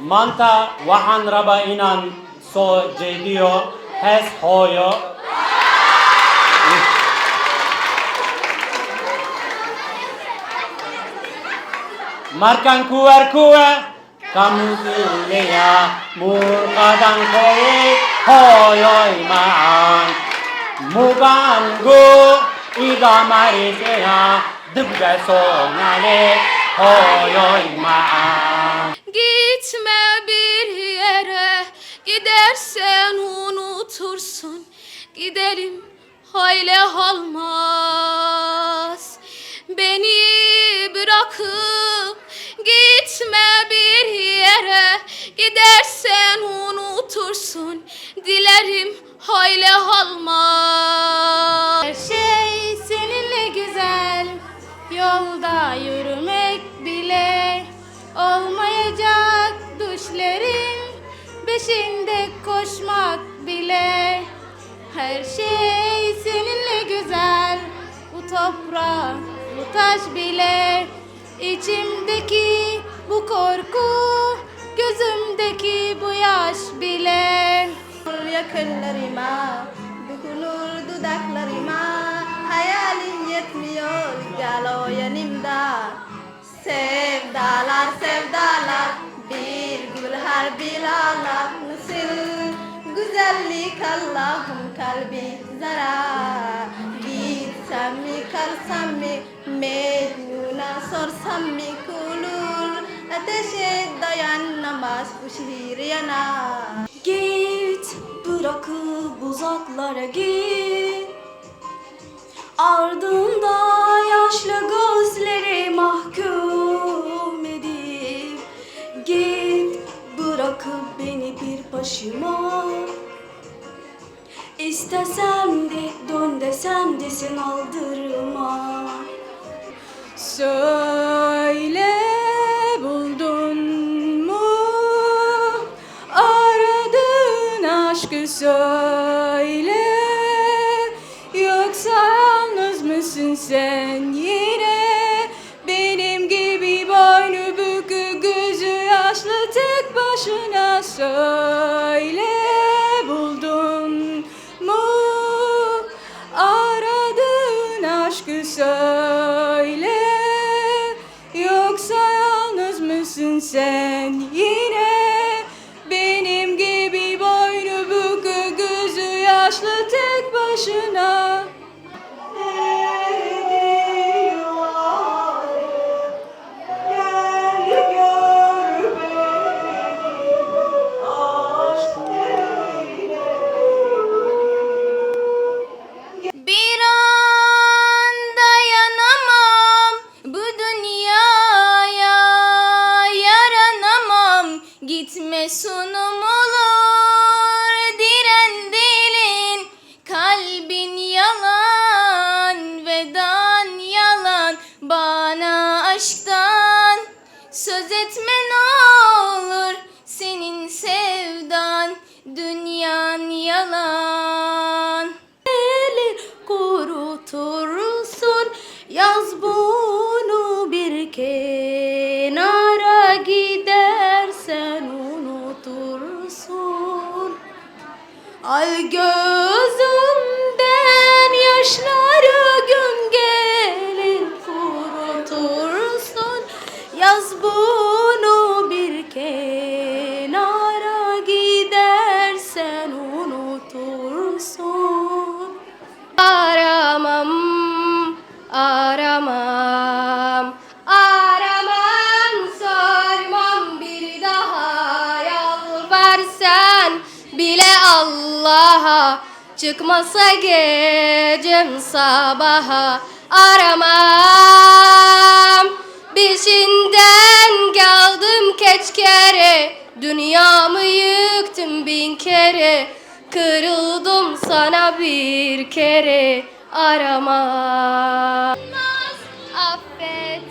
Manta wahan raba inan so jedio hes hoyo. Markan kuar kamu ya murkadan koe hoyoy maan muganggu idamari seya dubga sonale hoyoy maan. Gitme bir yere, gidersen unutursun. Gidelim öyle olmaz. Beni bırakıp gitme bir yere, gidersen unutursun. Dilerim öyle olmaz. Her şey seninle güzel, yolda yürümek bile olmayacak, düşlerin peşinde koşmak bile. Her şey seninle güzel, bu toprak, bu taş bile. İçimdeki bu korku, gözümdeki bu yaş bile. Yakınlarıma, dokunur dudaklarıma, hayalim yetmiyor galo yanımda. Sevdalar sevdalar, bir gül harbi lala. Nasıl güzellik Allah'ım kalbi zara. Gitsem mi kalsam mı, Mecnun'a sorsam mı kulur. Ateşe dayanamaz bu şehir yanar. Git bırakıp uzaklara git, ardında yaşlı gözleri mahkum edip. Git bırakıp beni bir başıma, İstesem de dön desem desin aldırma. Söyle, buldun mu aradığın aşkı, söyle. Yoksa yalnız mısın sen yine, benim gibi boynu bükük gözü yaşlı tek başına. Söyle, buldun mu aradığın aşkı, söyle. Yoksa yalnız mısın sen yine, benim gibi boynu bükük gözü yaşlı tek başına. Bir an dayanamam bu dünyaya, yaranamam. Gitme sonum olur, diren dilin, kalbin yalan, vedan yalan. Bana aşktan söz etme ne olur, senin sevdan, dünyan yalan. Kurutursun, yaz bunu bir kenara, gidersen unutursun. Ay gözümden yaşları gün gelir kurutursun, yaz bunu bir kenara, gidersen unutursun. Aramam, aramam, aramam, sormam bir daha. Yalvarsan bile Allah'a, çıkmasa gecem sabaha. Aramam, peşinden geldim kaç kere, dünyamı yıktım bin kere. Kırıldım sana bir kere, arama. Affet